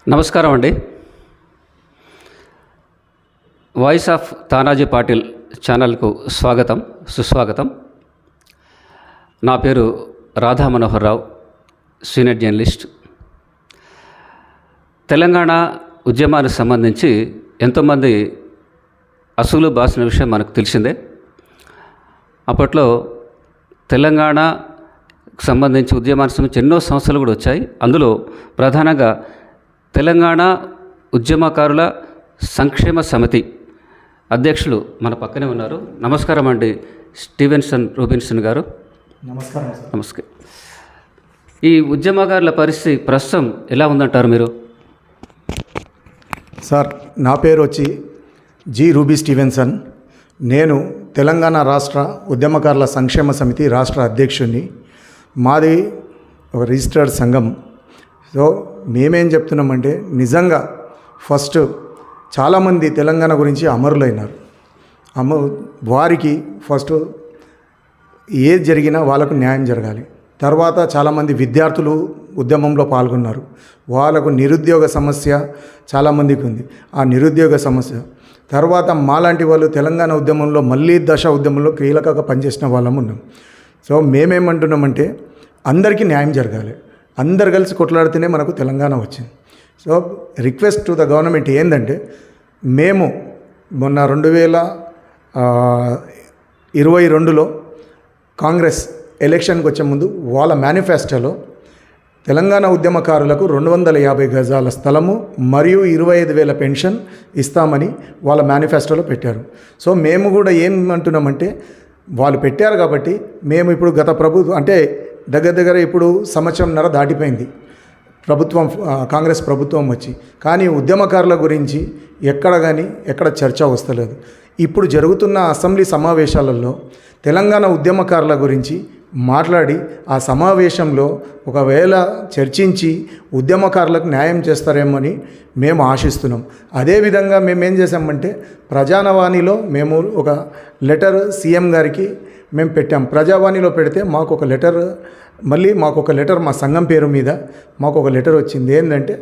నమస్కారం అండి. Voice of Tanaji Patil ఛానల్కు స్వాగతం, సుస్వాగతం. నా పేరు రాధా మనోహర్ రావు, సీనియర్ జర్నలిస్ట్. తెలంగాణ ఉద్యమానికి సంబంధించి ఎంతోమంది అసూలు బాసిన విషయం మనకు తెలిసిందే. అప్పట్లో తెలంగాణకు సంబంధించి ఉద్యమానికి సంబంధించి ఎన్నో సమస్యలు కూడా వచ్చాయి. అందులో ప్రధానంగా తెలంగాణ ఉద్యమకారుల సంక్షేమ సమితి అధ్యక్షులు మన పక్కనే ఉన్నారు. నమస్కారం అండి స్టీవెన్సన్ రూబిన్సన్ గారు. నమస్కారం. నమస్కారం. ఈ ఉద్యమకారుల పరిస్థితి ప్రస్తుతం ఎలా ఉందంటారు మీరు? సార్, నా పేరు వచ్చి జి రూబీ స్టీవెన్సన్. నేను తెలంగాణ రాష్ట్ర ఉద్యమకారుల సంక్షేమ సమితి రాష్ట్ర అధ్యక్షుడిని. మాది ఒక రిజిస్టర్డ్ సంఘం. సో మేమేం చెప్తున్నామంటే, నిజంగా ఫస్ట్ చాలామంది తెలంగాణ గురించి అమరులైనారు. వారికి ఫస్ట్ ఏది జరిగినా వాళ్ళకు న్యాయం జరగాలి. తర్వాత చాలామంది విద్యార్థులు ఉద్యమంలో పాల్గొన్నారు. వాళ్ళకు నిరుద్యోగ సమస్య చాలామందికి ఉంది. ఆ నిరుద్యోగ సమస్య తర్వాత మాలాంటి వాళ్ళు తెలంగాణ ఉద్యమంలో మళ్ళీ దశ ఉద్యమంలో కీలకంగా పనిచేసిన వాళ్ళం ఉన్నాం. సో మేమేమంటున్నామంటే, అందరికీ న్యాయం జరగాలి. అందరు కలిసి కొట్లాడితేనే మనకు తెలంగాణ వచ్చింది. So request to the government ఏంటంటే, మేము మొన్న 2022లో కాంగ్రెస్ ఎలక్షన్కి వచ్చే ముందు వాళ్ళ మేనిఫెస్టోలో తెలంగాణ ఉద్యమకారులకు 250 గజాల స్థలము మరియు 25,000 పెన్షన్ ఇస్తామని వాళ్ళ మేనిఫెస్టోలో పెట్టారు. సో మేము కూడా ఏమంటున్నామంటే, వాళ్ళు పెట్టారు కాబట్టి మేము ఇప్పుడు గత ప్రభుత్వం అంటే దగ్గర ఇప్పుడు సంవత్సరంన్నర దాటిపోయింది ప్రభుత్వం, కాంగ్రెస్ ప్రభుత్వం వచ్చి, కానీ ఉద్యమకారుల గురించి ఎక్కడ చర్చ వస్తలేదు. ఇప్పుడు జరుగుతున్న అసెంబ్లీ సమావేశాలలో తెలంగాణ ఉద్యమకారుల గురించి మాట్లాడి ఆ సమావేశంలో ఒకవేళ చర్చించి ఉద్యమకారులకు న్యాయం చేస్తారేమని మేము ఆశిస్తున్నాం. అదేవిధంగా మేము ఏం చేసామంటే, ప్రజావాణిలో మేము ఒక లెటర్ సీఎం గారికి మేము పెట్టాం. ప్రజావాణిలో పెడితే మాకు ఒక లెటర్ మా సంఘం పేరు మీద మాకు ఒక లెటర్ వచ్చింది. ఏంటంటే,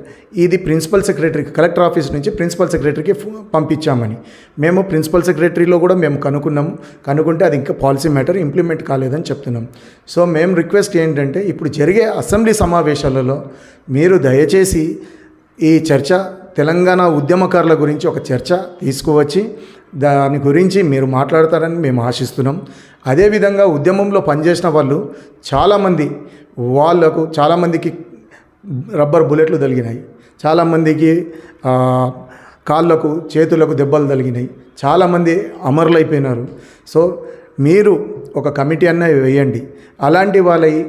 ఇది ప్రిన్సిపల్ సెక్రటరీకి, కలెక్టర్ ఆఫీస్ నుంచి ప్రిన్సిపల్ సెక్రటరీకి పంపించామని. మేము ప్రిన్సిపల్ సెక్రటరీలో కూడా మేము కనుక్కుంటే అది ఇంకా పాలసీ మ్యాటర్ ఇంప్లిమెంట్ కాలేదని చెప్తున్నాం. సో మేము రిక్వెస్ట్ ఏంటంటే, ఇప్పుడు జరిగే అసెంబ్లీ సమావేశాలలో మీరు దయచేసి ఈ చర్చ, తెలంగాణ ఉద్యమకారుల గురించి ఒక చర్చ తీసుకువచ్చి దాని గురించి మీరు మాట్లాడతారని మేము ఆశిస్తున్నాం. అదేవిధంగా ఉద్యమంలో పనిచేసిన వాళ్ళు చాలామందికి రబ్బర్ బుల్లెట్లు తగిలినాయి, చాలామందికి కాళ్ళకు చేతులకు దెబ్బలు తగిలినాయి, చాలామంది అమరులైపోయినారు. సో మీరు ఒక కమిటీ అన్న వేయండి. అలాంటి వాళ్ళవి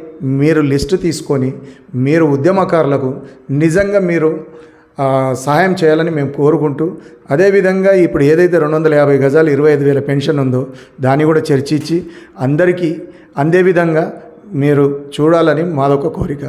మీరు లిస్టు తీసుకొని మీరు ఉద్యమకారులకు నిజంగా మీరు సహాయం చేయాలని మేము కోరుకుంటూ, అదేవిధంగా ఇప్పుడు ఏదైతే 250 గజాలు 25,000 పెన్షన్ ఉందో దాన్ని కూడా చర్చించి అందరికీ అందే విధంగా మీరు చూడాలని మాదొక కోరిక.